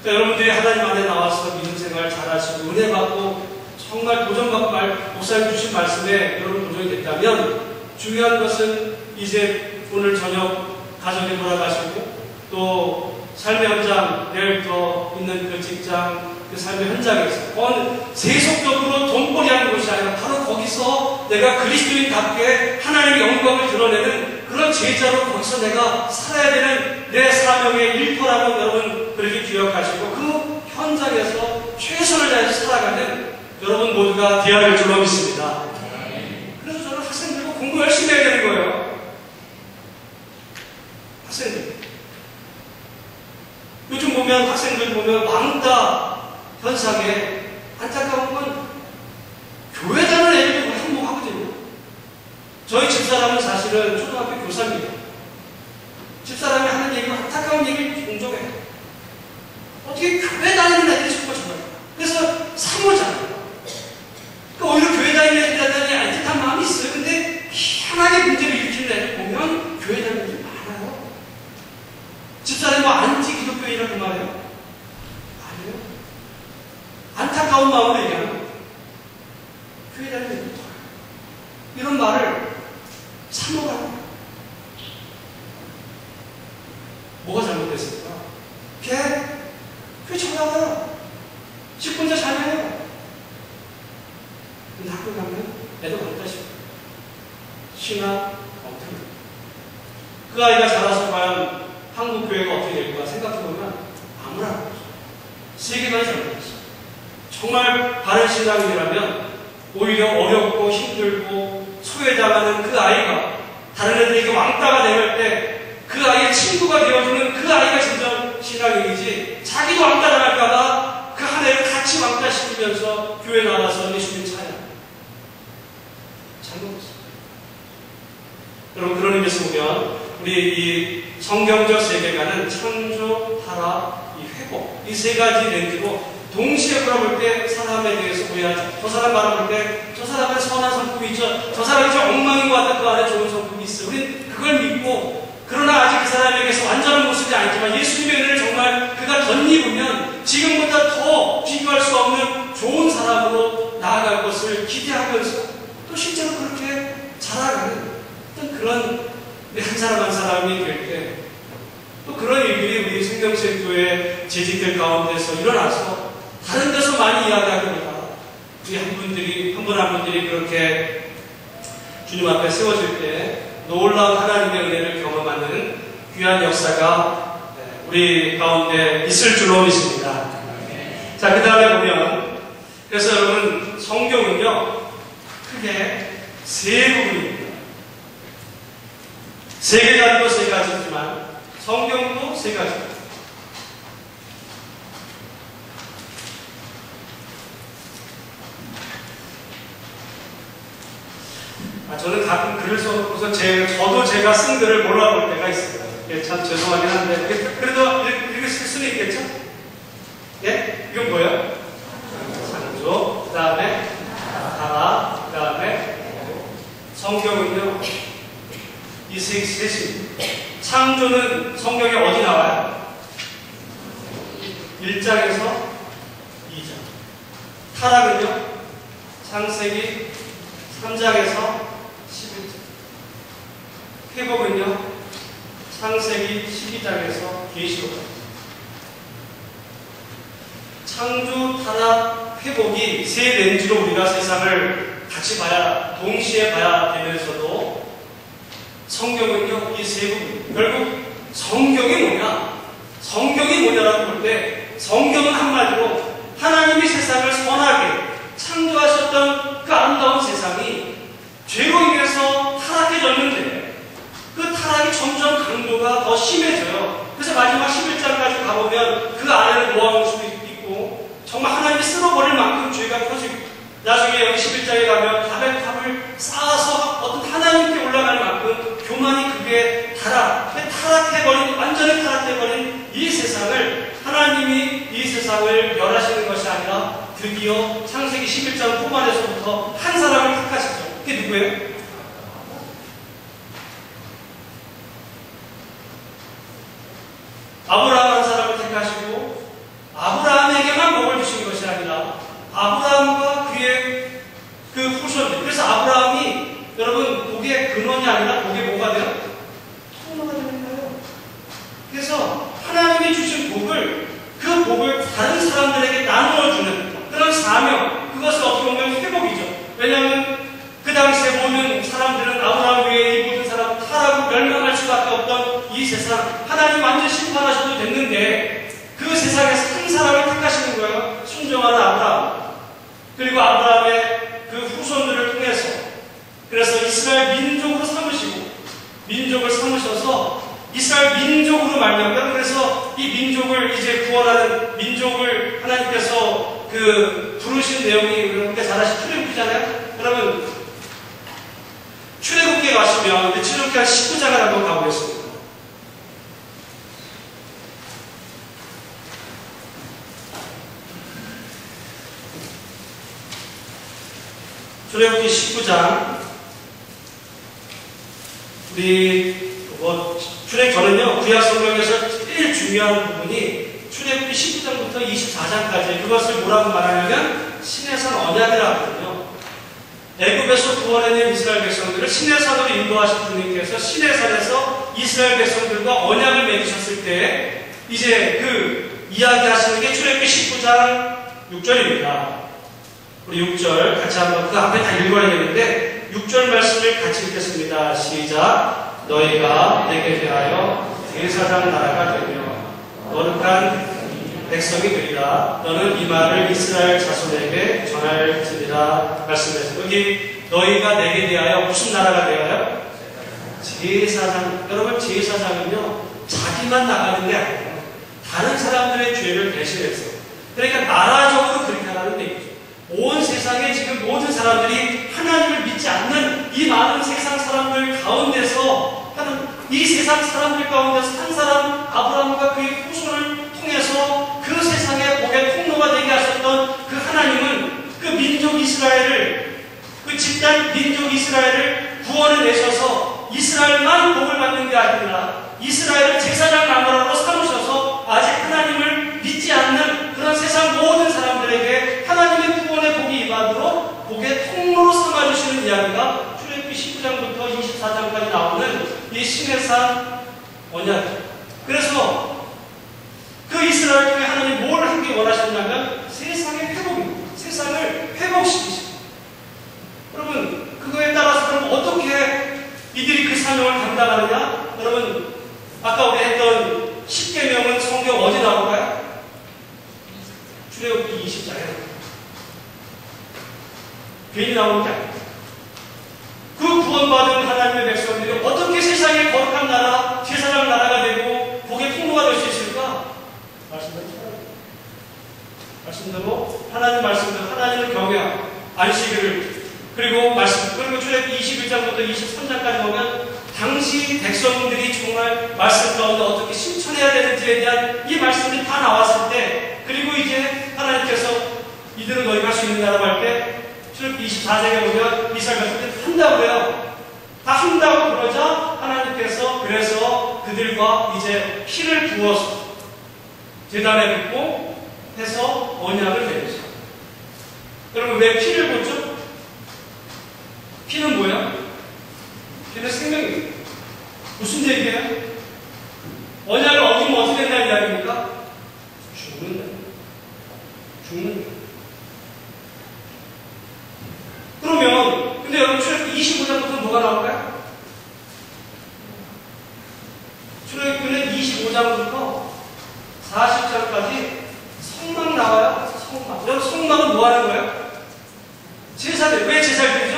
여러분들이 하나님 안에 나와서 믿음 생활 잘하시고 은혜 받고 정말 도전받고 목사님 주신 말씀에 여러분 도전이 됐다면, 중요한 것은 이제 오늘 저녁 가족이 돌아가시고 또 삶의 현장, 내일부터 있는 그 직장, 그 삶의 현장에서 세속적으로 돈벌이하는 것이 아니라 바로 거기서 내가 그리스도인답게 하나님의 영광을 드러내는 그런 제자로 거기서 내가 살아야 되는 내 사명의 일터라고 여러분 그렇게 기억하시고 그 현장에서 최선을 다해서 살아가는 여러분 모두가 되어야 할 줄로 믿습니다. 그래서 저는 학생들과 공부 열심히 해야 되는 거예요. 학생들. 요즘 보면 학생들 보면 왕따 현상에 안타까운 건 교회 다니는 애들도 행복하거든요. 저희 집사람은 사실은 초등학교 교사입니다. 집사람이 하는 얘기가 안타까운 얘기를 종종 해요. 어떻게 교회 다니는 애들이 정말 좋아요. 그래서 사모잖아요. 그러니까 오히려 교회 다니는 애들이 안타까운 마음이 있어요. 근데 희한하게 문제를 일으키는 애들 보면 교회 다니는 애들이 많아요. 집사람이 뭐 안티 기독교인이라고 말해요? 아니요. 안타까운 마음으로 얘기하는 거예요. 교회 다니는 애들이 좋아요. 이런 말을 사모하는 거예요. 뭐가 잘못됐을까? 걔 전화가요. 집 혼자 자녀요. 근데 학교 가면 애도 많다 싶어요. 신앙 엉터리. 그 아이가 자라서 과연 한국 교회가 어떻게 될까 생각해보면 아무나 없어요. 세계관이 잘못됐어요. 정말 바른 신앙이라면 오히려 어렵고 힘들고 소외당하는 그 아이가 다른 애들에게 왕따가 되갈 때 그 아이의 친구가 되어주는 그 아이가 진정 신앙인이지 자기도 왕따 당할까봐 그 한 해를 같이 왕따시키면서 교회 나와서 예수님 찬양 잘못했어요. 여러분 그런 의미에서 보면 우리 이 성경적 세계관은 창조, 타락, 이 회복 이 세 가지 렌즈로 동시에 바라볼 때 사람에 대해서 오해하죠. 저 사람 바라볼 때 저 사람의 선한 성품이 있죠. 저 사람이 좀 엉망인 것 같아 그 안에 좋은 성품이 있어요. 우리는 그걸 믿고 그러나 아직 그 사람에게서 완전한 모습이 아니지만 예수님의 은혜를 정말 그가 덧입으면 지금보다 더 비교할 수 없는 좋은 사람으로 나아갈 것을 기대하면서 또 실제로 그렇게 자라가는 어떤 그런 한 사람 한 사람이 될 때 또 그런 일들이 우리 생명샘교회 재직들 가운데서 일어나서 다른 데서 많이 이야기하기보다 우리 한 분 한 분들이 그렇게 주님 앞에 세워질 때 놀라운 하나님의 은혜를 경험하는 귀한 역사가 우리 가운데 있을 줄로 믿습니다. 자, 그 다음에 보면 그래서 여러분 성경은요 크게 세 부분입니다. 세계관도 세 가지지만 성경도 세 가지입니다. 저는 가끔 글을 써놓고서 저도 제가 쓴 글을 몰라볼 때가 있어요. 예, 참 죄송하긴 한데 그래도 이렇게 쓸 수는 있겠죠? 예? 이건 뭐예요? 창조, 그 다음에 타락, 그 다음에 성경은요 이 셋입니다. 창조는 성경에 어디 나와요? 1장에서 2장. 타락은요 창세기 3장에서 11장. 회복은요 창세기 12장에서 계시록까지. 창조, 타락, 회복이 세 렌즈로 우리가 세상을 같이 봐야 동시에 봐야 되면서도 성경은요 이 세 부분. 결국 성경이 뭐냐? 성경이 뭐냐라고 볼 때 성경은 한마디로 하나님이 세상을 선하게 창조하셨던 그 아름다운 세상이 죄로 인해서 타락해졌는데 그 타락이 점점 강도가 더 심해져요. 그래서 마지막 11장까지 가보면 그 안에는 노아의 모습이 있고 정말 하나님이 쓸어버릴 만큼 죄가 커지고 나중에 여기 11장에 가면 다백탑을 쌓아서 어떤 하나님께 올라갈 만큼 교만이 그게 타락해버린 완전히 타락해버린 이 세상을 하나님이 이 세상을 멸하시는 것이 아니라 드디어 창세기 11장 후반에서부터 한 사람을 택하시죠. 그게 누구예요? 아브라함 한 사람을 택하시고 아브라함에게만 복을 주신 것이 아니라 아브라함과 그의 그 후손들. 그래서 아브라함이 여러분 복의 근원이 아니라 복의 뭐가 돼요? 복을, 그 복을 다른 사람들에게 나누어주는 그런 사명, 그것을 어떻게 보면 회복이죠. 왜냐하면 그 당시에 모든 사람들은 아브라함 외에 이 모든 사람 타락하고 멸망할 수밖에 없던 이 세상, 하나님 완전 심판하셔도 됐는데 그 세상에서 한 사람을 택하시는 거예요. 순종하는 아브라함. 그리고 아브라함의 그 후손들을 통해서, 그래서 이스라엘 민족으로 삼으시고, 민족을 삼으셔서 이스라엘 민족으로 말미암아, 그래서 이 민족을 이제 구원하는 민족을 하나님께서 그 부르신 내용이 여러분께 잘 아시는 출애굽기잖아요. 그러면 출애굽기에 가시면 출애굽기 한 19장을 한번 가보겠습니다. 출애굽기 19장. 저는요, 구약 성경에서 제일 중요한 부분이 출애굽기 19장부터 24장까지 그것을 뭐라고 말하냐면 시내산 언약이라고 하거든요. 애굽에서 구원해낸 이스라엘 백성들을 시내산으로 인도하신 주님께서 시내산에서 이스라엘 백성들과 언약을 맺으셨을 때 이제 그 이야기하시는 게 출애굽기 19장 6절입니다. 우리 6절 같이 한번 그 앞에 다 읽어야 되는데 6절 말씀을 같이 읽겠습니다. 시작. 너희가 내게 대하여 제사장 나라가 되며 거룩한 백성이 되리라. 너는 이 말을 이스라엘 자손에게 전할지니라 말씀해서, 여기 너희가 내게 대하여 무슨 나라가 되어요? 제사장. 여러분, 제사장은요 자기만 나가는 게 아니에요. 다른 사람들의 죄를 대신해서, 그러니까 나라적으로 그렇게 하라는 얘기죠. 온 세상에 지금 모든 사람들이 하나님을 믿지 않는 이 많은 세상 사람들 가운데서 이 세상 사람들 가운데서 한 사람 아브라함과 그의 후손을 통해서 그 세상의 복의 통로가 되게 하셨던 그 하나님은 그 민족 이스라엘을, 그 집단 민족 이스라엘을 구원해 내셔서 이스라엘만 복을 받는 게 아니라 이스라엘을 제사장 나라로 삼으셔서 아직 하나님을 믿지 않는 그런 세상 모든 사람들에게 하나님의 구원의 복이 임하도록 복의 통로로 삼아주시는 이야기가 출애굽기 19장부터 24장까지 나오는 이 시내산 언약. 그래서 그 이스라엘 중에 하나님이 뭘 하기 원하셨냐면 세상의 회복입니다. 세상을 회복시키십니다. 여러분, 그거에 따라서 그럼 어떻게 이들이 그 사명을 감당하느냐? 여러분, 아까 우리 했던 10계명은 성경 어디 나올까요? 출애굽기 20장에 괜히 나오는 게 아니에요. 그 구원받은 하나님의 백성들이 어떻게 세상의 거룩한 나라, 제사장 나라가 되고 복의 통로가 될 수 있을까? 말씀대로 하나님 말씀대로 하나님을 경외하고 안식일을, 그리고 출애굽기 21장부터 23장까지 보면 당시 백성들이 정말 말씀 가운데 어떻게 실천해야 되는지에 대한 이 말씀들이 다 나왔을 때, 그리고 이제 하나님께서 이들은 너희가 할 수 있는 나라고 할 때 출애굽기 24장에 보면 이스라엘 백성들이 한다고 해요. 다 한다고 그러자 하나님께서 그래서 그들과 이제 피를 부어서 제단에 붓고 해서 언약을 맺으셔. 여러분, 왜 피를 붓죠? 피는 뭐야? 피는 생명입니다. 무슨 얘기예요? 언약을 어기면 어떻게 된다는 이야기입니까? 죽는다. 그러면, 근데 여러분, 출애굽기 25장부터 뭐가 나올까요? 출애굽기는 25장부터 40장까지 성막 나와요. 성막. 여러분, 성막은 뭐 하는 거예요? 제사들. 왜 제사를 드리죠?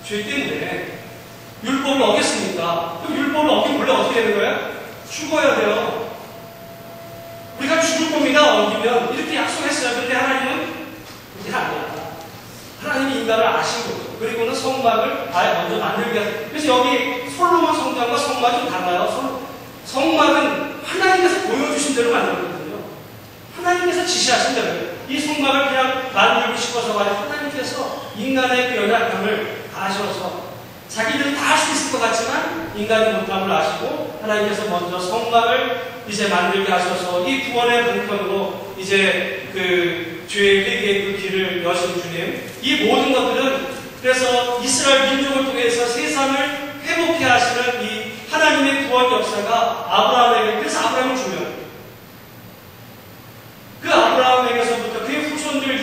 죄 때문에. 율법을 어겼습니까? 그럼 율법을 어기면 원래 어떻게 되는 거예요? 죽어야 돼요. 우리가 죽을 겁니다. 어기면. 이렇게 약속했어요. 근데 하나님은 그게 아니야. 하나님이 인간을 아신 거죠. 그리고는 성막을 아예 먼저 만들게 하세요. 그래서 여기 솔로몬 성전과 성막이 좀 달라요. 성막은 하나님께서 보여주신 대로 만들었거든요. 하나님께서 지시하신 대로. 이 성막을 그냥 만들고 싶어서가 아니라 하나님께서 인간의 그 연약함을 아셔서 자기들은 다 할 수 있을 것 같지만 인간의 못함을 아시고 하나님께서 먼저 성막을 이제 만들게 하셔서 이 구원의 본편으로 이제 그 죄의 회개의 그 길을 여신 주님, 이 모든 것들은 그래서 이스라엘 민족을 통해서 세상을 회복해 하시는 이 하나님의 구원 역사가 아브라함에게, 그래서 아브라함은 중요해요.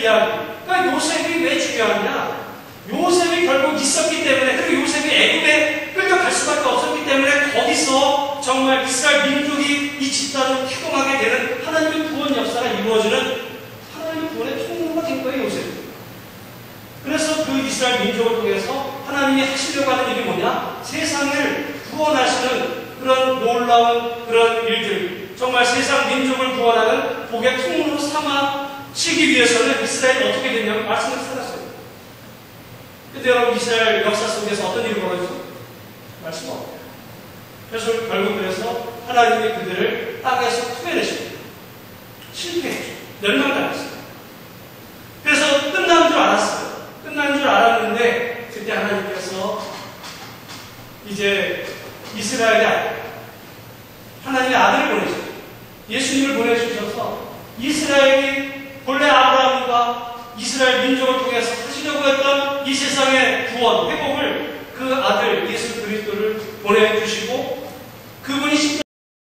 이야기. 그러니까 요셉이 왜 중요하냐? 요셉이 결국 있었기 때문에, 그리고 요셉이 애굽에 끌려갈 수밖에 없었기 때문에 거기서 정말 이스라엘 민족이 이 집단을 태동하게 되는 하나님의 구원 역사가 이루어지는 하나님의 구원의 통로가 된 거예요, 요셉이. 그래서 그 이스라엘 민족을 통해서 하나님이 하시려고 하는 일이 뭐냐? 세상을 구원하시는 그런 놀라운 그런 일들, 정말 세상 민족을 구원하는 복의 통로로 삼아시기 위해서는 이스라엘이 어떻게 됐냐면 말씀을 살았어요. 근데 여러분, 이스라엘 역사 속에서 어떤 일이 벌어졌어요? 말씀 없어요. 그래서 결국 그래서 하나님이 그들을 땅에서 토해내십니다. 실패했죠. 멸망당했어요. 그래서 끝난 줄 알았어요. 끝난 줄 알았는데 그때 하나님께서 이제 이스라엘에 하나님의 아들을 보내셨어요. 예수님을 보내주셔서 이스라엘이 본래 아브라함과 이스라엘 민족을 통해서 하시려고 했던 이 세상의 구원, 회복을 그 아들 예수 그리스도를 보내주시고